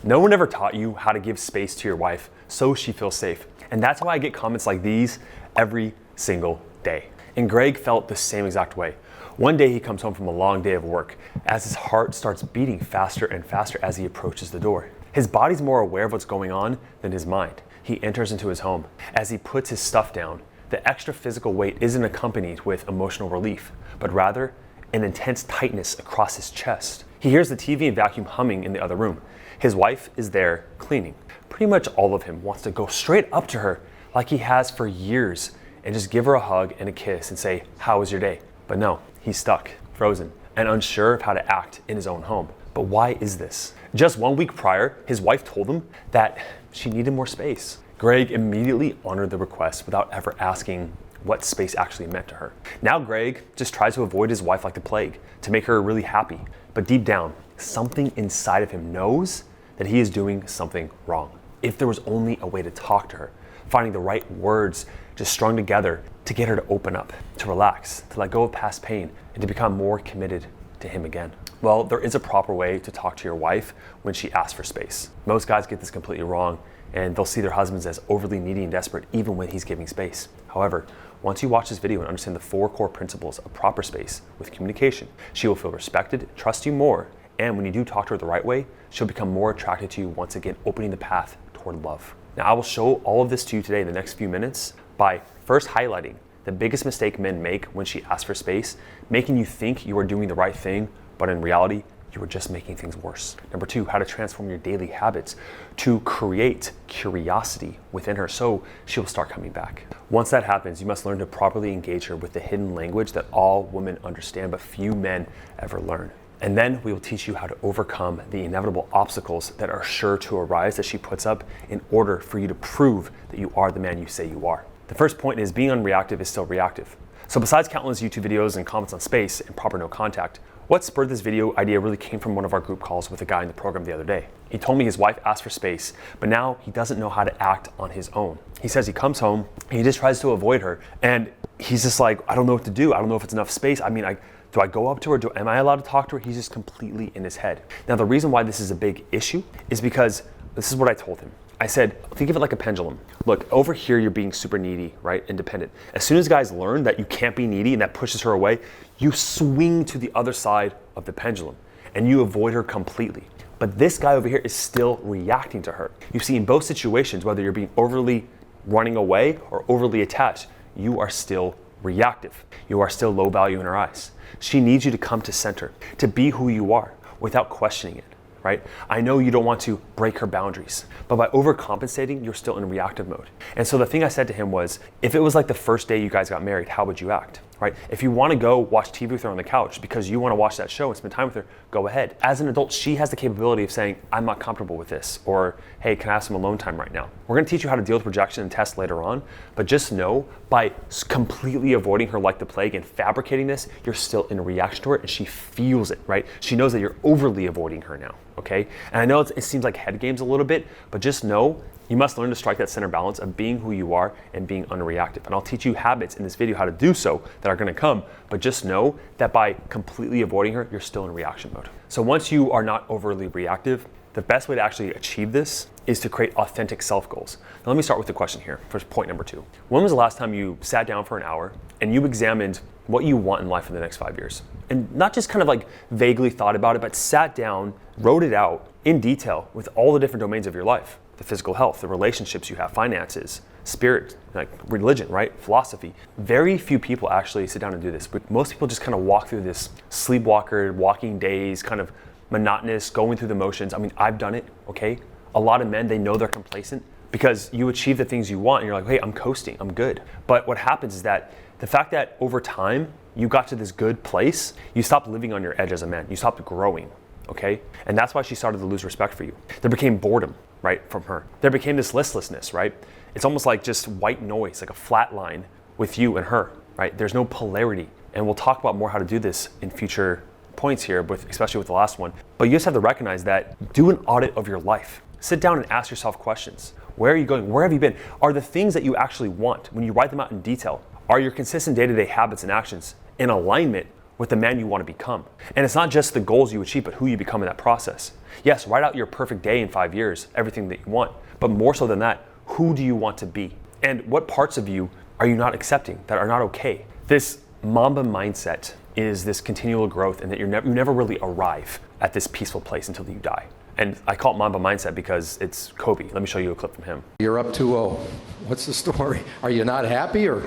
No one ever taught you how to give space to your wife so she feels safe. And that's why I get comments like these every single day. And Greg felt the same exact way. One day he comes home from a long day of work as his heart starts beating faster and faster as he approaches the door. His body's more aware of what's going on than his mind. He enters into his home. As he puts his stuff down, the extra physical weight isn't accompanied with emotional relief, but rather an intense tightness across his chest. He hears the TV and vacuum humming in the other room. His wife is there cleaning. Pretty much all of him wants to go straight up to her like he has for years and just give her a hug and a kiss and say, "How was your day?" But no, he's stuck, frozen, and unsure of how to act in his own home. But why is this? Just 1 week prior, his wife told him that she needed more space. Greg immediately honored the request without ever asking what space actually meant to her. Now Greg just tries to avoid his wife like the plague to make her really happy. But deep down, something inside of him knows that he is doing something wrong. If there was only a way to talk to her, finding the right words just strung together to get her to open up, to relax, to let go of past pain, and to become more committed to him again. Well, there is a proper way to talk to your wife when she asks for space. Most guys get this completely wrong, and they'll see their husbands as overly needy and desperate even when he's giving space. However, once you watch this video and understand the 4 core principles of proper space with communication, she will feel respected, trust you more, and when you do talk to her the right way, she'll become more attracted to you, once again opening the path toward love. Now, I will show all of this to you today in the next few minutes by first highlighting the biggest mistake men make when she asks for space, making you think you are doing the right thing, but in reality, you are just making things worse. Number 2, how to transform your daily habits to create curiosity within her so she will start coming back. Once that happens, you must learn to properly engage her with the hidden language that all women understand, but few men ever learn. And then we will teach you how to overcome the inevitable obstacles that are sure to arise that she puts up in order for you to prove that you are the man you say you are. The first point is being unreactive is still reactive. So besides countless YouTube videos and comments on space and proper no contact, what spurred this video idea really came from one of our group calls with a guy in the program the other day. He told me his wife asked for space, but now he doesn't know how to act on his own. He says he comes home and he just tries to avoid her, and he's just like, I don't know what to do. I don't know if it's enough space. I mean, do I go up to her? Am I allowed to talk to her? He's just completely in his head. Now, the reason why this is a big issue is because this is what I told him. I said, think of it like a pendulum. Look, over here, you're being super needy, right? Independent. As soon as guys learn that you can't be needy and that pushes her away, you swing to the other side of the pendulum and you avoid her completely. But this guy over here is still reacting to her. You see, in both situations, whether you're being overly running away or overly attached, you are still reactive. You are still low value in her eyes. She needs you to come to center, to be who you are without questioning it. Right? I know you don't want to break her boundaries, but by overcompensating, you're still in reactive mode. And so the thing I said to him was, if it was like the first day you guys got married, how would you act? Right? If you want to go watch TV with her on the couch because you want to watch that show and spend time with her, go ahead. As an adult, she has the capability of saying, I'm not comfortable with this, or hey, can I have some alone time right now? We're going to teach you how to deal with rejection and test later on, but just know by completely avoiding her like the plague and fabricating this, you're still in a reaction to her and she feels it, right? She knows that you're overly avoiding her now, okay? And I know it seems like head games a little bit, but just know you must learn to strike that center balance of being who you are and being unreactive. And I'll teach you habits in this video how to do so that are going to come, but just know that by completely avoiding her, you're still in reaction mode. So once you are not overly reactive, the best way to actually achieve this is to create authentic self goals. Now let me start with the question here for point number 2. When was the last time you sat down for an hour and you examined what you want in life for the next 5 years? And not just kind of like vaguely thought about it, but sat down, wrote it out in detail with all the different domains of your life. The physical health, the relationships you have, finances, spirit, like religion, right? Philosophy. Very few people actually sit down and do this. But most people just kind of walk through this sleepwalker, walking days, kind of monotonous, going through the motions. I mean, I've done it, okay? A lot of men, they know they're complacent because you achieve the things you want and you're like, hey, I'm coasting, I'm good. But what happens is that the fact that over time, you got to this good place, you stopped living on your edge as a man. You stopped growing, okay? And that's why she started to lose respect for you. There became boredom, right, from her. There became this listlessness, right? It's almost like just white noise, like a flat line with you and her, right? There's no polarity. And we'll talk about more how to do this in future points here, especially with the last one. But you just have to recognize that, do an audit of your life. Sit down and ask yourself questions. Where are you going? Where have you been? Are the things that you actually want, when you write them out in detail, are your consistent day-to-day habits and actions in alignment with the man you want to become. And it's not just the goals you achieve, but who you become in that process. Yes, write out your perfect day in 5 years, everything that you want, but more so than that, who do you want to be? And what parts of you are you not accepting, that are not okay? This Mamba mindset is this continual growth, and that you never really arrive at this peaceful place until you die. And I call it Mamba mindset because it's Kobe. Let me show you a clip from him. You're up 2-0. What's the story? Are you not happy, or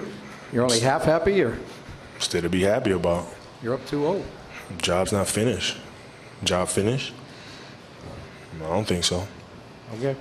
you're only half happy, or? Still to be happy about. You're up 2-0. Job's not finished. Job finished? I don't think so. Okay.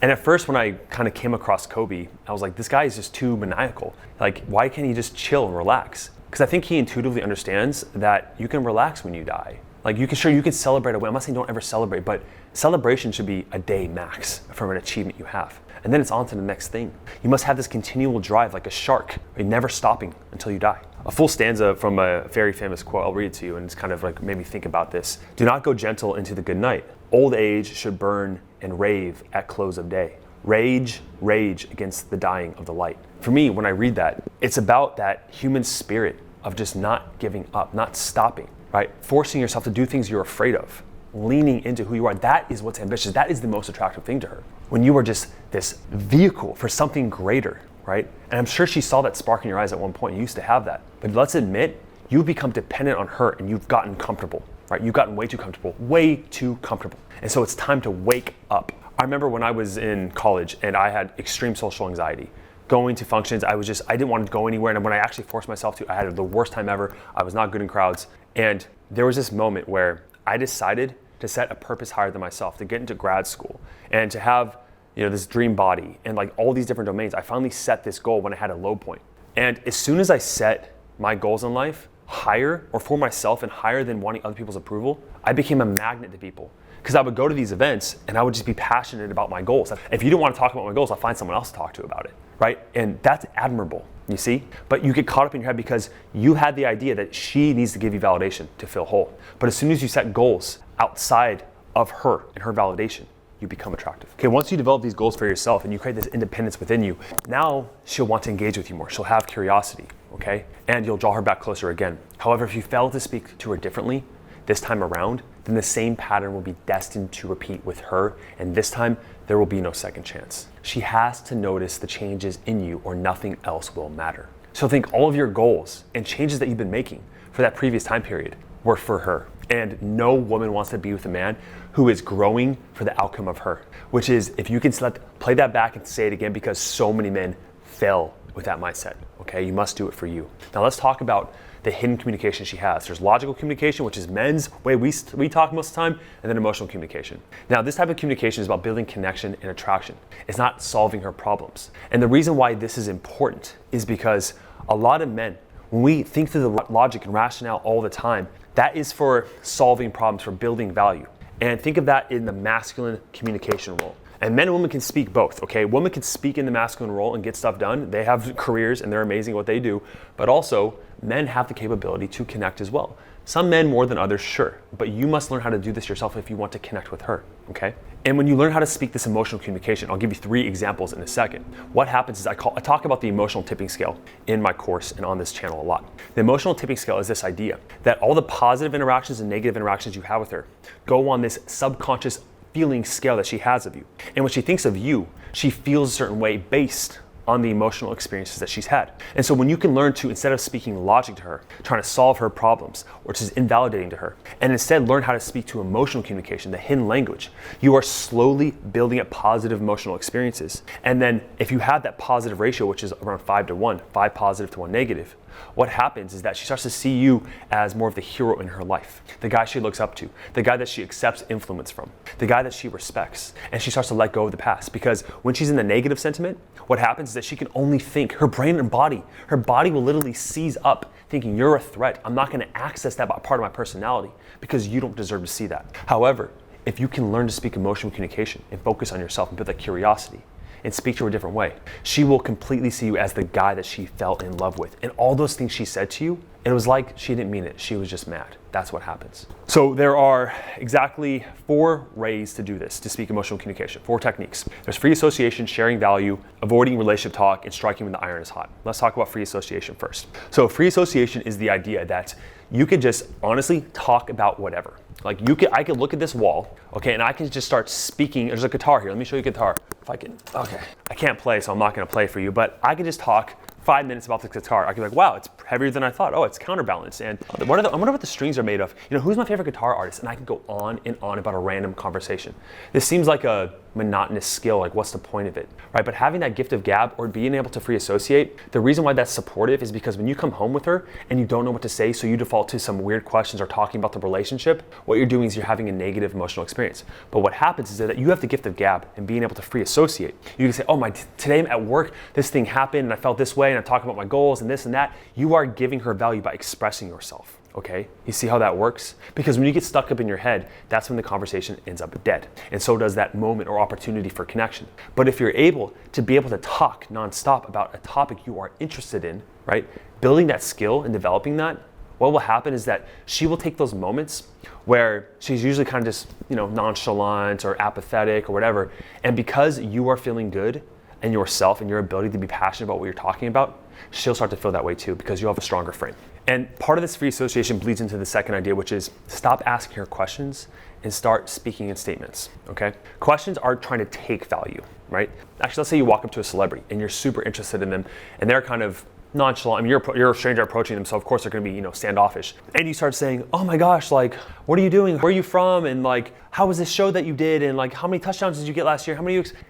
And at first, when I kind of came across Kobe, I was like, this guy is just too maniacal. Like, why can't he just chill and relax? Because I think he intuitively understands that you can relax when you die. Like, you can celebrate a win. I'm not saying don't ever celebrate, but celebration should be a day max from an achievement you have. And then it's on to the next thing. You must have this continual drive like a shark, never stopping until you die. A full stanza from a very famous quote, I'll read it to you, and it's kind of like made me think about this. Do not go gentle into the good night. Old age should burn and rave at close of day. Rage, rage against the dying of the light. For me, when I read that, it's about that human spirit of just not giving up, not stopping, right? Forcing yourself to do things you're afraid of, leaning into who you are. That is what's ambitious. That is the most attractive thing to her. When you are just this vehicle for something greater, right? And I'm sure she saw that spark in your eyes at one point. You used to have that. But let's admit, you've become dependent on her and you've gotten comfortable, right? You've gotten way too comfortable, way too comfortable. And so it's time to wake up. I remember when I was in college and I had extreme social anxiety. Going to functions, I didn't want to go anywhere. And when I actually forced myself to, I had the worst time ever. I was not good in crowds. And there was this moment where I decided to set a purpose higher than myself, to get into grad school and to have, this dream body and like all these different domains. I finally set this goal when I had a low point. And as soon as I set my goals in life higher, or for myself and higher than wanting other people's approval, I became a magnet to people. Because I would go to these events and I would just be passionate about my goals. If you don't want to talk about my goals, I'll find someone else to talk to about it, right? And that's admirable, you see? But you get caught up in your head because you had the idea that she needs to give you validation to feel whole. But as soon as you set goals outside of her and her validation, you become attractive. Okay, once you develop these goals for yourself and you create this independence within you, now she'll want to engage with you more. She'll have curiosity, okay? And you'll draw her back closer again. However, if you fail to speak to her differently this time around, then the same pattern will be destined to repeat with her, and this time there will be no second chance. She has to notice the changes in you or nothing else will matter. So think all of your goals and changes that you've been making for that previous time period were for her. And no woman wants to be with a man who is growing for the outcome of her, which is, if you can play that back and say it again, because so many men fail with that mindset, okay? You must do it for you. Now let's talk about the hidden communication she has. There's logical communication, which is men's way we talk most of the time, and then emotional communication. Now, this type of communication is about building connection and attraction. It's not solving her problems. And the reason why this is important is because a lot of men, when we think through the logic and rationale all the time, that is for solving problems, for building value. And think of that in the masculine communication role. And men and women can speak both, okay? Women can speak in the masculine role and get stuff done. They have careers and they're amazing at what they do. But also, men have the capability to connect as well. Some men more than others, sure. But you must learn how to do this yourself if you want to connect with her, okay? And when you learn how to speak this emotional communication, I'll give you 3 examples in a second. What happens is I talk about the emotional tipping scale in my course and on this channel a lot. The emotional tipping scale is this idea that all the positive interactions and negative interactions you have with her go on this subconscious feeling scale that she has of you. And when she thinks of you, she feels a certain way based on the emotional experiences that she's had. And so when you can learn to, instead of speaking logic to her, trying to solve her problems, which is invalidating to her, and instead learn how to speak to emotional communication, the hidden language, you are slowly building up positive emotional experiences. And then if you have that positive ratio, which is around 5 to 1, 5 positive to 1 negative, what happens is that she starts to see you as more of the hero in her life, the guy she looks up to, the guy that she accepts influence from, the guy that she respects, and she starts to let go of the past. Because when she's in the negative sentiment, what happens is that she can only think, her brain and body, her body will literally seize up thinking, you're a threat. I'm not gonna access that part of my personality because you don't deserve to see that. However, if you can learn to speak emotional communication and focus on yourself and build that curiosity, and speak to her a different way, she will completely see you as the guy that she fell in love with. And all those things she said to you, it was like she didn't mean it. She was just mad. That's what happens. So there are exactly 4 ways to do this, to speak emotional communication, 4 techniques. There's free association, sharing value, avoiding relationship talk, and striking when the iron is hot. Let's talk about free association first. So free association is the idea that you could just honestly talk about whatever. Like I could look at this wall, okay, and I can just start speaking. There's a guitar here. Let me show you a guitar. If I can, okay. I can't play, so I'm not gonna play for you, but I can just talk 5 minutes about the guitar. I can be like, wow, it's heavier than I thought. Oh, it's counterbalanced. And I wonder what the strings are made of. You know, who's my favorite guitar artist? And I can go on and on about a random conversation. This seems like a monotonous skill, like what's the point of it, right? But having that gift of gab or being able to free associate, the reason why that's supportive is because when you come home with her and you don't know what to say, so you default to some weird questions or talking about the relationship, what you're doing is you're having a negative emotional experience. But what happens is that you have the gift of gab and being able to free associate. You can say, oh, today at work, this thing happened and I felt this way and I'm talking about my goals and this and that. You are giving her value by expressing yourself. Okay, you see how that works? Because when you get stuck up in your head, that's when the conversation ends up dead. And so does that moment or opportunity for connection. But if you're able to talk nonstop about a topic you are interested in, right? Building that skill and developing that, what will happen is that she will take those moments where she's usually kind of just, nonchalant or apathetic or whatever. And because you are feeling good in yourself and your ability to be passionate about what you're talking about, she'll start to feel that way too because you'll have a stronger frame. And part of this free association bleeds into the second idea, which is stop asking her questions and start speaking in statements, okay? Questions are trying to take value, right? Actually, let's say you walk up to a celebrity and you're super interested in them and they're kind of nonchalant. I mean, you're a stranger approaching them, so of course they're gonna be, standoffish. And you start saying, oh my gosh, like, what are you doing? Where are you from? And like, how was this show that you did? And like, how many touchdowns did you get last year?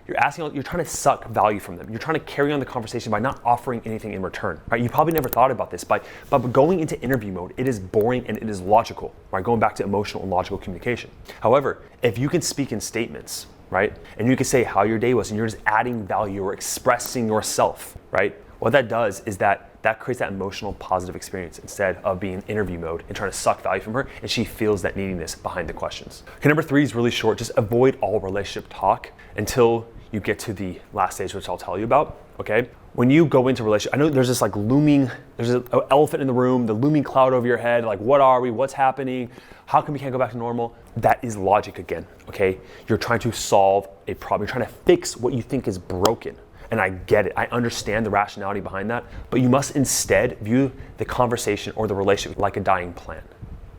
You're trying to suck value from them. You're trying to carry on the conversation by not offering anything in return, right? You probably never thought about this, but going into interview mode, it is boring and it is logical, right? Going back to emotional and logical communication. However, if you can speak in statements, right? And you can say how your day was and you're just adding value or expressing yourself, right? What that does is that creates that emotional positive experience instead of being in interview mode and trying to suck value from her, and she feels that neediness behind the questions. Okay, number 3 is really short. Just avoid all relationship talk until you get to the last stage, which I'll tell you about, okay? When you go into a relationship, I know there's this there's an elephant in the room, the looming cloud over your head, like what are we, what's happening, how come we can't go back to normal? That is logic again, okay? You're trying to solve a problem, you're trying to fix what you think is broken. And I get it, I understand the rationality behind that, but you must instead view the conversation or the relationship like a dying plant,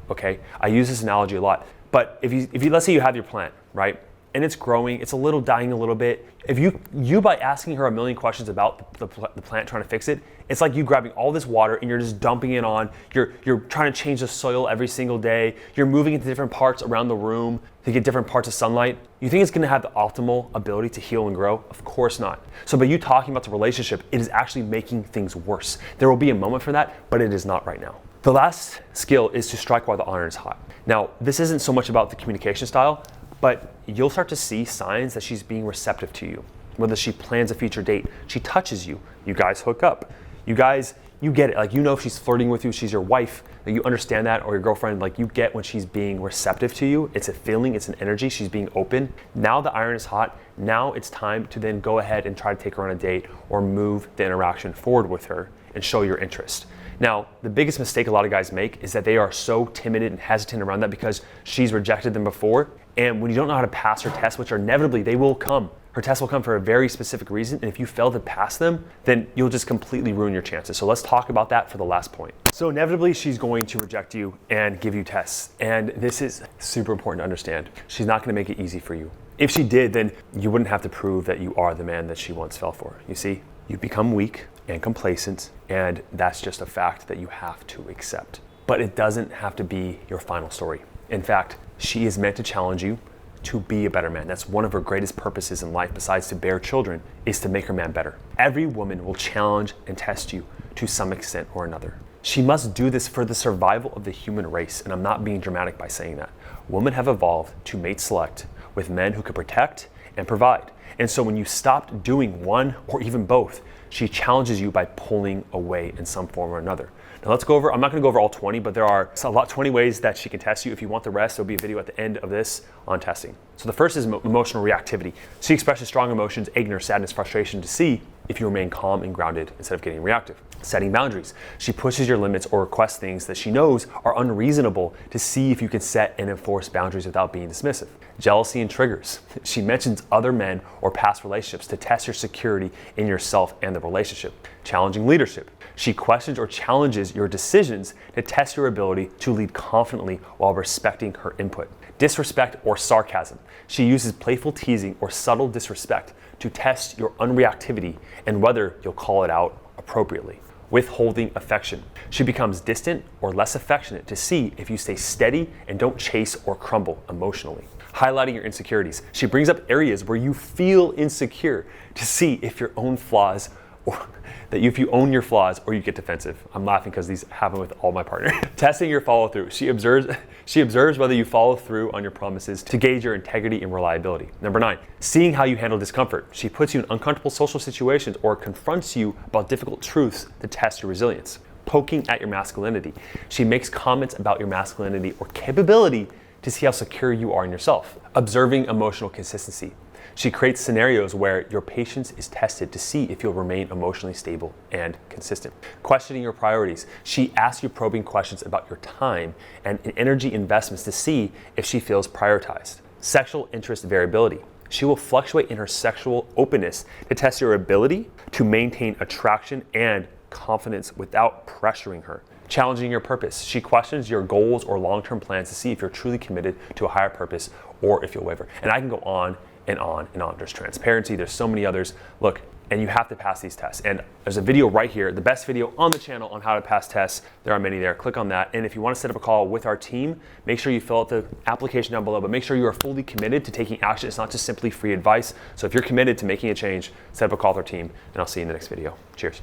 okay? I use this analogy a lot, but if you let's say you have your plant, right? And it's growing, it's dying a little bit. If you by asking her a million questions about the plant trying to fix it, it's like you grabbing all this water and you're just dumping it on. You're trying to change the soil every single day. You're moving into different parts around the room to get different parts of sunlight. You think it's gonna have the optimal ability to heal and grow? Of course not. So by you talking about the relationship, it is actually making things worse. There will be a moment for that, but it is not right now. The last skill is to strike while the iron is hot. Now, this isn't so much about the communication style, but you'll start to see signs that she's being receptive to you. Whether she plans a future date, she touches you, you guys hook up. You get it, like if she's flirting with you, she's your wife, like you understand that, or your girlfriend, like you get when she's being receptive to you. It's a feeling, it's an energy, she's being open. Now the iron is hot, now it's time to then go ahead and try to take her on a date or move the interaction forward with her and show your interest. Now, the biggest mistake a lot of guys make is that they are so timid and hesitant around that because she's rejected them before. And when you don't know how to pass her tests, which are inevitably, they will come. Her tests will come for a very specific reason. And if you fail to pass them, then you'll just completely ruin your chances. So let's talk about that for the last point. So inevitably, she's going to reject you and give you tests. And this is super important to understand. She's not gonna make it easy for you. If she did, then you wouldn't have to prove that you are the man that she once fell for. You see, you become weak and complacent, and that's just a fact that you have to accept. But it doesn't have to be your final story. In fact, she is meant to challenge you to be a better man. That's one of her greatest purposes in life, besides to bear children, is to make her man better. Every woman will challenge and test you to some extent or another. She must do this for the survival of the human race, and I'm not being dramatic by saying that. Women have evolved to mate select with men who can protect and provide. And so when you stop doing one or even both, she challenges you by pulling away in some form or another. Now let's go over, I'm not gonna go over all 20, but there are 20 ways that she can test you. If you want the rest, there'll be a video at the end of this on testing. So the first is emotional reactivity. She expresses strong emotions, anger, sadness, frustration to C, if you remain calm and grounded instead of getting reactive. Setting boundaries. She pushes your limits or requests things that she knows are unreasonable to see if you can set and enforce boundaries without being dismissive. Jealousy and triggers. She mentions other men or past relationships to test your security in yourself and the relationship. Challenging leadership. She questions or challenges your decisions to test your ability to lead confidently while respecting her input. Disrespect or sarcasm. She uses playful teasing or subtle disrespect to test your unreactivity and whether you'll call it out appropriately. Withholding affection. She becomes distant or less affectionate to see if you stay steady and don't chase or crumble emotionally. Highlighting your insecurities. She brings up areas where you feel insecure to see if your own flaws or that if you own your flaws or you get defensive. I'm laughing because these happen with all my partners. Testing your follow through. She observes whether you follow through on your promises to gauge your integrity and reliability. Number 9, seeing how you handle discomfort. She puts you in uncomfortable social situations or confronts you about difficult truths to test your resilience. Poking at your masculinity. She makes comments about your masculinity or capability to see how secure you are in yourself. Observing emotional consistency. She creates scenarios where your patience is tested to see if you'll remain emotionally stable and consistent. Questioning your priorities. She asks you probing questions about your time and energy investments to see if she feels prioritized. Sexual interest variability. She will fluctuate in her sexual openness to test your ability to maintain attraction and confidence without pressuring her. Challenging your purpose. She questions your goals or long-term plans to see if you're truly committed to a higher purpose or if you'll waver. And I can go on and on and on. There's transparency, there's so many others. Look, and you have to pass these tests. And there's a video right here, the best video on the channel on how to pass tests. There are many there. Click on that. And if you want to set up a call with our team, make sure you fill out the application down below, but make sure you are fully committed to taking action. It's not just simply free advice. So if you're committed to making a change, set up a call with our team, and I'll see you in the next video. Cheers.